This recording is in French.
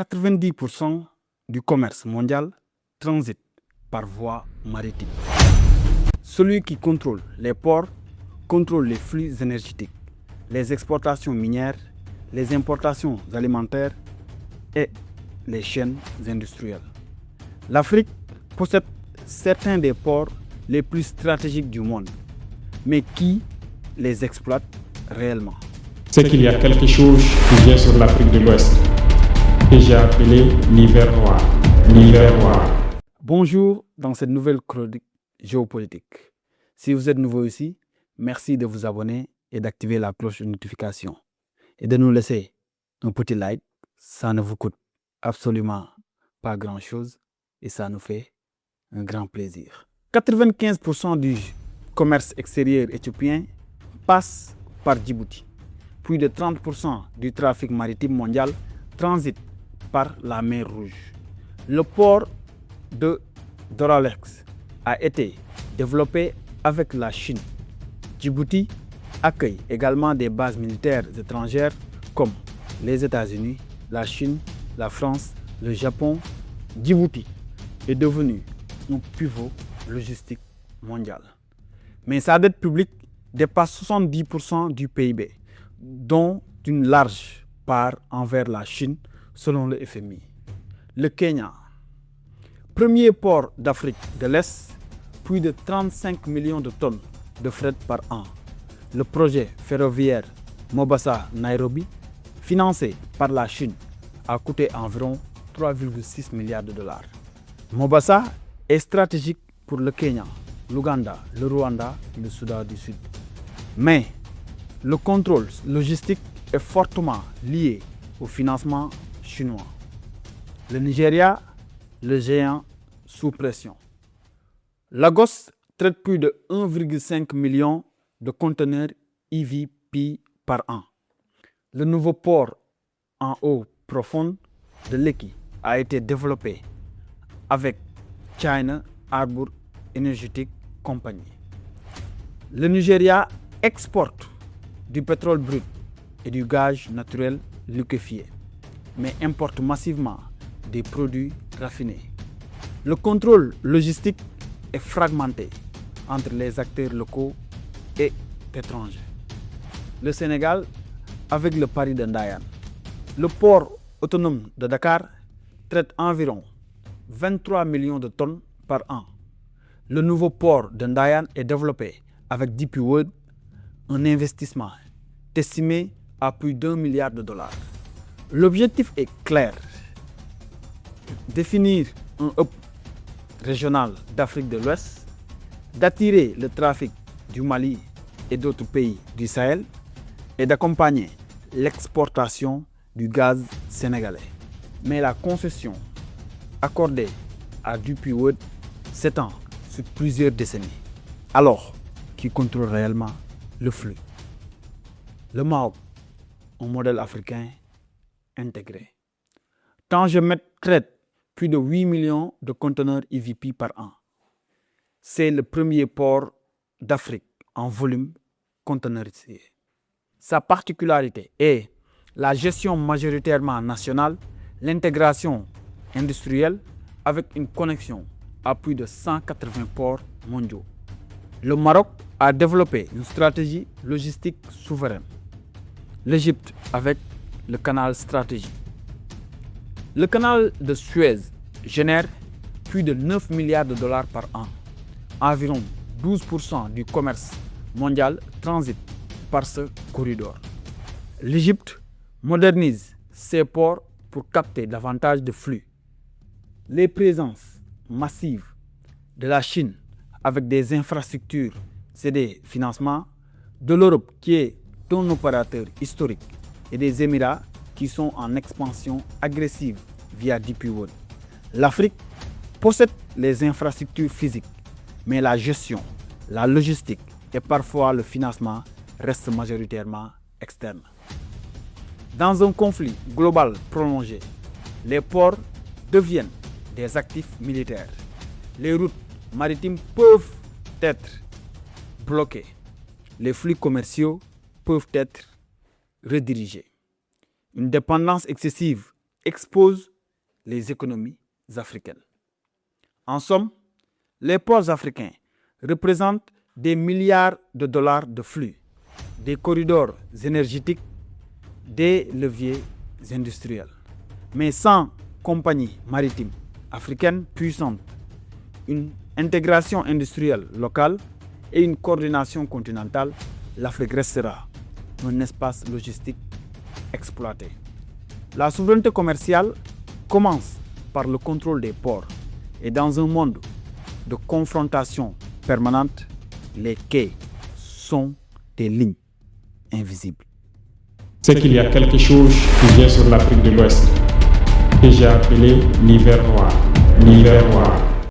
90% du commerce mondial transite par voie maritime. Celui qui contrôle les ports contrôle les flux énergétiques, les exportations minières, les importations alimentaires et les chaînes industrielles. L'Afrique possède certains des ports les plus stratégiques du monde, mais qui les exploite réellement? C'est qu'il y a quelque chose qui vient sur l'Afrique de l'Ouest, que j'ai appelé l'hiver noir. L'hiver noir. Bonjour dans cette nouvelle chronique géopolitique. Si vous êtes nouveau ici, merci de vous abonner et d'activer la cloche de notification. Et de nous laisser un petit like, ça ne vous coûte absolument pas grand-chose et ça nous fait un grand plaisir. 95% du commerce extérieur éthiopien passe par Djibouti. Plus de 30% du trafic maritime mondial transite par la mer Rouge. Le port de Doralex a été développé avec la Chine. Djibouti accueille également des bases militaires étrangères comme les États-Unis, la Chine, la France, le Japon. Djibouti est devenu un pivot logistique mondial. Mais sa dette publique dépasse 70% du PIB, dont une large part envers la Chine, selon le FMI. Le Kenya, premier port d'Afrique de l'Est, plus de 35 millions de tonnes de fret par an. Le projet ferroviaire Mombasa-Nairobi, financé par la Chine, a coûté environ 3,6 milliards de dollars. Mombasa est stratégique pour le Kenya, l'Ouganda, le Rwanda et le Soudan du Sud. Mais le contrôle logistique est fortement lié au financement chinois. Le Nigeria, le géant sous pression. Lagos traite plus de 1,5 million de conteneurs EVP par an. Le nouveau port en eau profonde de Lekki a été développé avec China Harbour Energetic Company. Le Nigeria exporte du pétrole brut et du gaz naturel liquéfié, mais importe massivement des produits raffinés. Le contrôle logistique est fragmenté entre les acteurs locaux et étrangers. Le Sénégal avec le pari de Ndayane. Le port autonome de Dakar traite environ 23 millions de tonnes par an. Le nouveau port de Ndayane est développé avec DP World, un investissement estimé à plus d'1 milliard de dollars. L'objectif est clair: définir un hub régional d'Afrique de l'Ouest, d'attirer le trafic du Mali et d'autres pays du Sahel et d'accompagner l'exportation du gaz sénégalais. Mais la concession accordée à DP World s'étend sur plusieurs décennies. Alors, qui contrôle réellement le flux? Le Maroc, un modèle africain intégré. Tangemet traite plus de 8 millions de conteneurs EVP par an. C'est le premier port d'Afrique en volume conteneurisé. Sa particularité est la gestion majoritairement nationale, l'intégration industrielle avec une connexion à plus de 180 ports mondiaux. Le Maroc a développé une stratégie logistique souveraine. L'Égypte avec le canal stratégique. Le canal de Suez génère plus de 9 milliards de dollars par an. Environ 12% du commerce mondial transite par ce corridor. L'Égypte modernise ses ports pour capter davantage de flux. Les présences massives de la Chine avec des infrastructures et des financements, de l'Europe qui est un opérateur historique et des Émirats qui sont en expansion agressive via DP World. L'Afrique possède les infrastructures physiques, mais la gestion, la logistique et parfois le financement restent majoritairement externes. Dans un conflit global prolongé, les ports deviennent des actifs militaires. Les routes maritimes peuvent être bloquées. Les flux commerciaux peuvent être redirigés. Une dépendance excessive expose les économies africaines. En somme, les ports africains représentent des milliards de dollars de flux, des corridors énergétiques, des leviers industriels. Mais sans compagnie maritime africaine puissante, une intégration industrielle locale et une coordination continentale, l'Afrique restera un espace logistique exploité. La souveraineté commerciale commence par le contrôle des ports et dans un monde de confrontation permanente, les quais sont des lignes invisibles. C'est qu'il y a quelque chose qui vient sur l'Afrique de l'Ouest que j'ai appelé l'hiver noir. L'hiver noir.